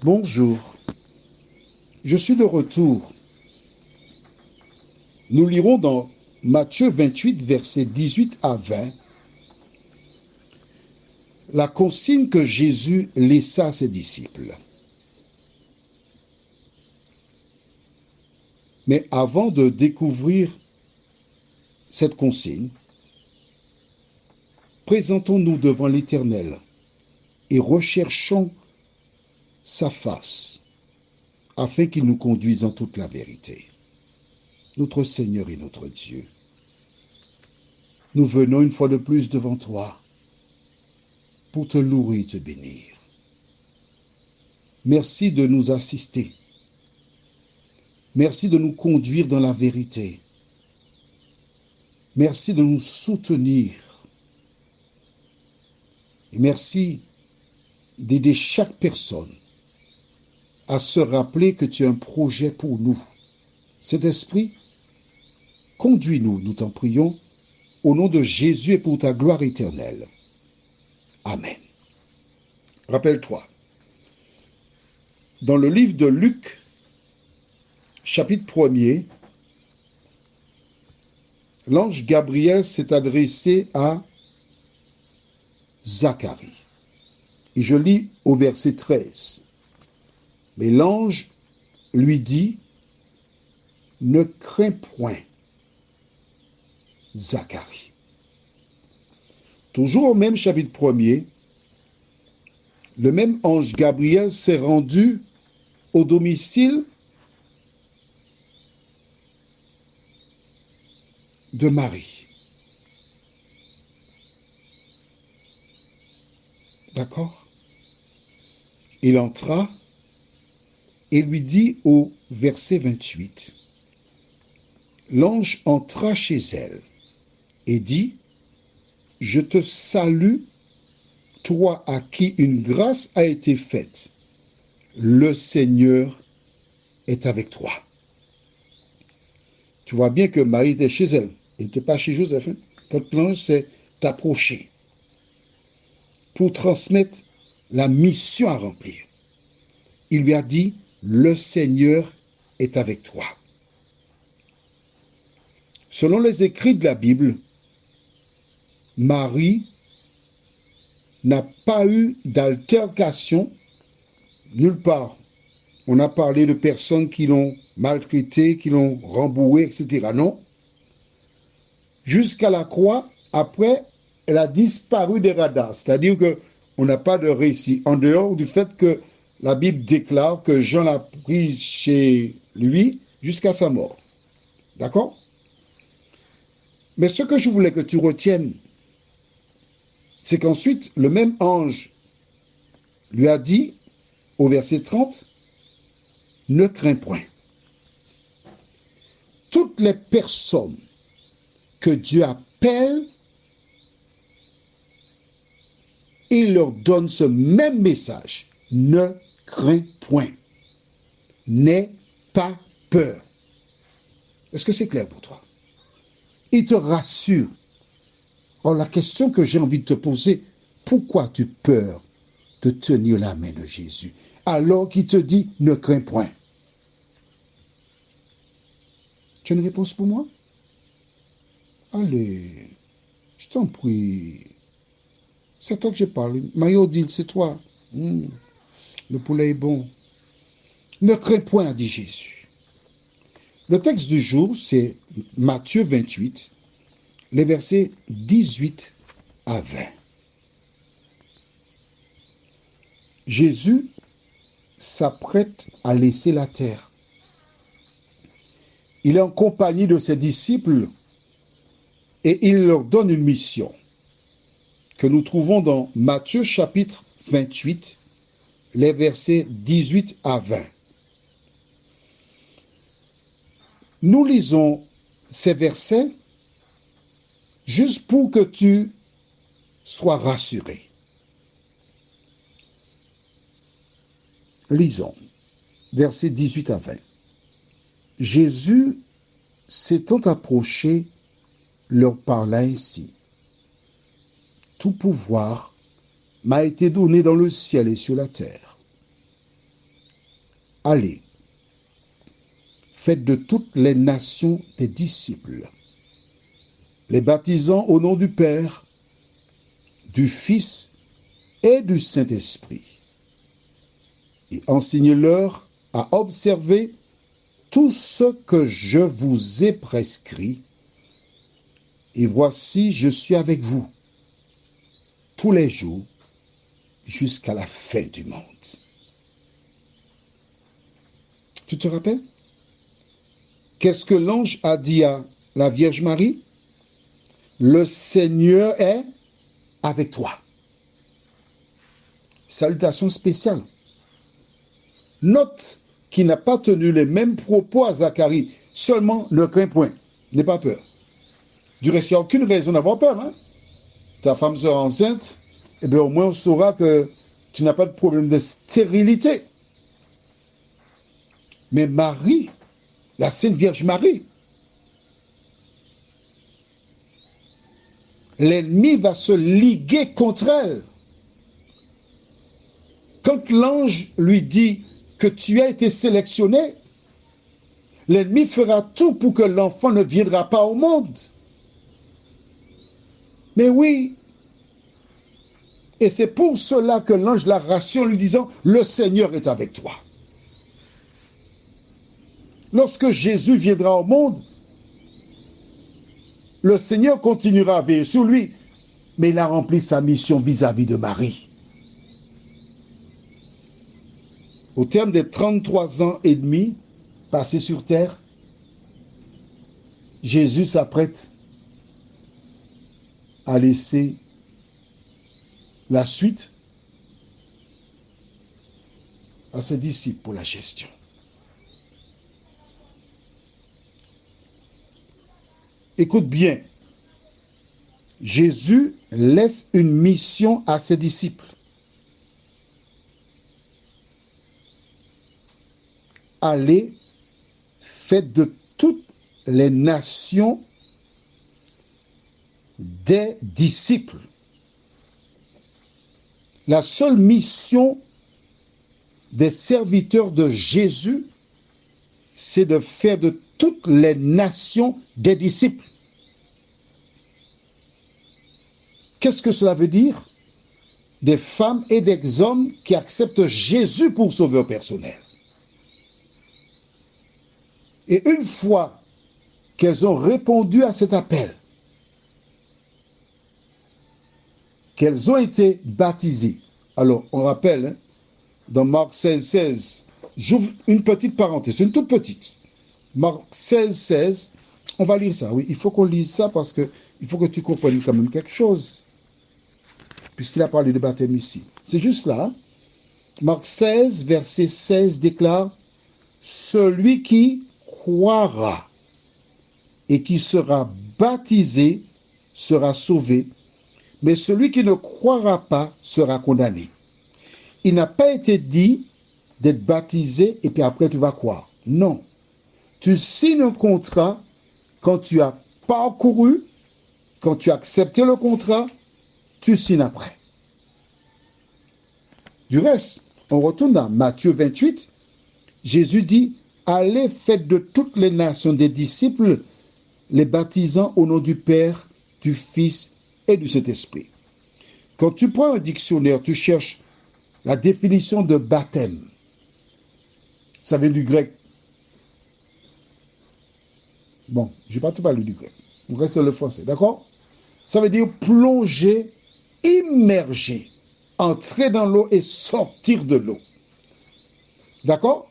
Bonjour, je suis de retour. Nous lirons dans Matthieu 28, versets 18 à 20, la consigne que Jésus laissa à ses disciples. Mais avant de découvrir cette consigne, présentons-nous devant l'Éternel et recherchons sa face afin qu'il nous conduise en toute la vérité. Notre Seigneur et notre Dieu, nous venons une fois de plus devant toi pour te louer et te bénir. Merci de nous assister. Merci de nous conduire dans la vérité. Merci de nous soutenir. Et merci d'aider chaque personne à se rappeler que tu as un projet pour nous. Cet esprit, conduis-nous, nous t'en prions, au nom de Jésus et pour ta gloire éternelle. Amen. Rappelle-toi, dans le livre de Luc, chapitre 1er, l'ange Gabriel s'est adressé à Zacharie. Et je lis au verset 13. Mais l'ange lui dit, ne crains point, Zacharie. Toujours au même chapitre 1er, le même ange Gabriel s'est rendu au domicile de Marie. D'accord? Il entra et lui dit au verset 28, l'ange entra chez elle et dit, je te salue, toi à qui une grâce a été faite. Le Seigneur est avec toi. Tu vois bien que Marie était chez elle. Elle n'était pas chez Joseph. Hein? Quand l'ange s'est approché pour transmettre la mission à remplir, il lui a dit, le Seigneur est avec toi. Selon les écrits de la Bible, Marie n'a pas eu d'altercation nulle part. On a parlé de personnes qui l'ont maltraité, qui l'ont rembourré, etc. Non. Jusqu'à la croix, après, elle a disparu des radars. C'est-à-dire qu'on n'a pas de récit. En dehors du fait que la Bible déclare que Jean l'a prise chez lui jusqu'à sa mort. D'accord? Mais ce que je voulais que tu retiennes, c'est qu'ensuite, le même ange lui a dit, au verset 30, ne crains point. Toutes les personnes que Dieu appelle, il leur donne ce même message. Ne crains point. N'aie pas peur. Est-ce que c'est clair pour toi? Il te rassure. Or, la question que j'ai envie de te poser, pourquoi as-tu peur de tenir la main de Jésus alors qu'il te dit ne crains point? Tu as une réponse pour moi? Allez, je t'en prie. C'est toi que je parle. Maïodine, c'est toi. Le poulet est bon. Ne crains point, a dit Jésus. Le texte du jour, c'est Matthieu 28, les versets 18 à 20. Jésus s'apprête à laisser la terre. Il est en compagnie de ses disciples et il leur donne une mission que nous trouvons dans Matthieu chapitre 28, les versets 18 à 20. Nous lisons ces versets juste pour que tu sois rassuré. Lisons, versets 18 à 20. Jésus, s'étant approché, leur parla ainsi. Tout pouvoir m'a été donné dans le ciel et sur la terre. allez, faites de toutes les nations des disciples, les baptisant au nom du Père, du Fils et du Saint-Esprit, et enseignez-leur à observer tout ce que je vous ai prescrit. Et voici, je suis avec vous tous les jours jusqu'à la fin du monde. Tu te rappelles? Qu'est-ce que l'ange a dit à la Vierge Marie? Le Seigneur est avec toi. Salutation spéciale. Note qu'il n'a pas tenu les mêmes propos à Zacharie. Seulement, ne crains point, n'aie pas peur. Du reste, il n'y a aucune raison d'avoir peur. Hein? Ta femme sera enceinte, et bien au moins on saura que tu n'as pas de problème de stérilité. Mais Marie, la Sainte Vierge Marie, l'ennemi va se liguer contre elle. Quand l'ange lui dit que tu as été sélectionné, l'ennemi fera tout pour que l'enfant ne viendra pas au monde. Mais oui. Et c'est pour cela que l'ange la rassure en lui disant, le Seigneur est avec toi. Lorsque Jésus viendra au monde, le Seigneur continuera à veiller sur lui, mais il a rempli sa mission vis-à-vis de Marie. Au terme des 33 ans et demi passés sur terre, Jésus s'apprête à laisser la suite à ses disciples pour la gestion. Écoute bien, Jésus laisse une mission à ses disciples. Allez, faites de toutes les nations des disciples. La seule mission des serviteurs de Jésus, c'est de faire de toutes les nations des disciples. Qu'est-ce que cela veut dire? Des femmes et des hommes qui acceptent Jésus pour sauveur personnel. Et une fois qu'elles ont répondu à cet appel, qu'elles ont été baptisées. Alors, on rappelle, hein, dans Marc 16, 16, j'ouvre une petite parenthèse, une toute petite. Marc 16, 16, on va lire ça, oui, il faut qu'on lise ça parce que il faut que tu comprennes quand même quelque chose, puisqu'il a parlé de baptême ici. C'est juste là. Hein? Marc 16, verset 16 déclare, « Celui qui croira et qui sera baptisé sera sauvé, mais celui qui ne croira pas sera condamné. » Il n'a pas été dit d'être baptisé et puis après tu vas croire. Non. Tu signes un contrat quand tu as parcouru, quand tu as accepté le contrat, tu signes après. Du reste, on retourne dans Matthieu 28. Jésus dit, « Allez, faites de toutes les nations des disciples, les baptisant au nom du Père, du Fils et du Saint-Esprit. » Quand tu prends un dictionnaire, tu cherches la définition de baptême. Ça vient du grec. Bon, je ne vais pas te parler du grec. On reste le français, d'accord? Ça veut dire plonger, immerger, entrer dans l'eau et sortir de l'eau. D'accord?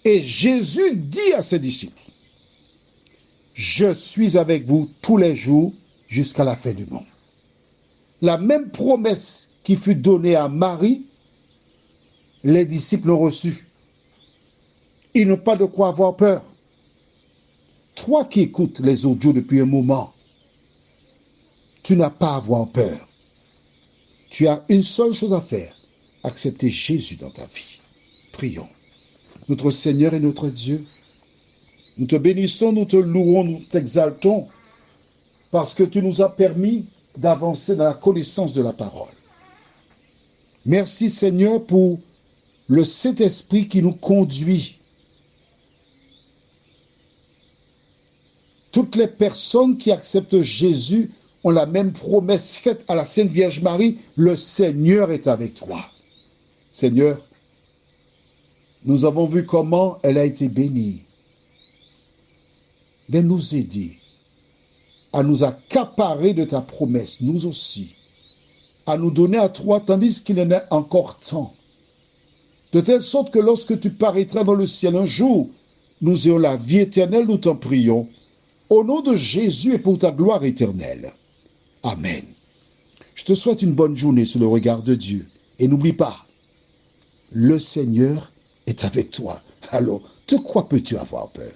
Et Jésus dit à ses disciples, « Je suis avec vous tous les jours jusqu'à la fin du monde. » La même promesse qui fut donnée à Marie, les disciples l'ont reçue. Ils n'ont pas de quoi avoir peur. Toi qui écoutes les audios depuis un moment, tu n'as pas à avoir peur. Tu as une seule chose à faire, accepter Jésus dans ta vie. Prions. Notre Seigneur et notre Dieu, nous te bénissons, nous te louons, nous t'exaltons, parce que tu nous as permis d'avancer dans la connaissance de la parole. Merci Seigneur pour le Saint-Esprit qui nous conduit. Toutes les personnes qui acceptent Jésus ont la même promesse faite à la Sainte Vierge Marie, le Seigneur est avec toi. Seigneur, nous avons vu comment elle a été bénie. De nous aider à nous accaparer de ta promesse, nous aussi, à nous donner à toi, tandis qu'il en est encore temps. De telle sorte que lorsque tu paraîtras dans le ciel un jour, nous ayons la vie éternelle, nous t'en prions. Au nom de Jésus et pour ta gloire éternelle. Amen. Je te souhaite une bonne journée sous le regard de Dieu. Et n'oublie pas, le Seigneur est avec toi. Alors, de quoi peux-tu avoir peur?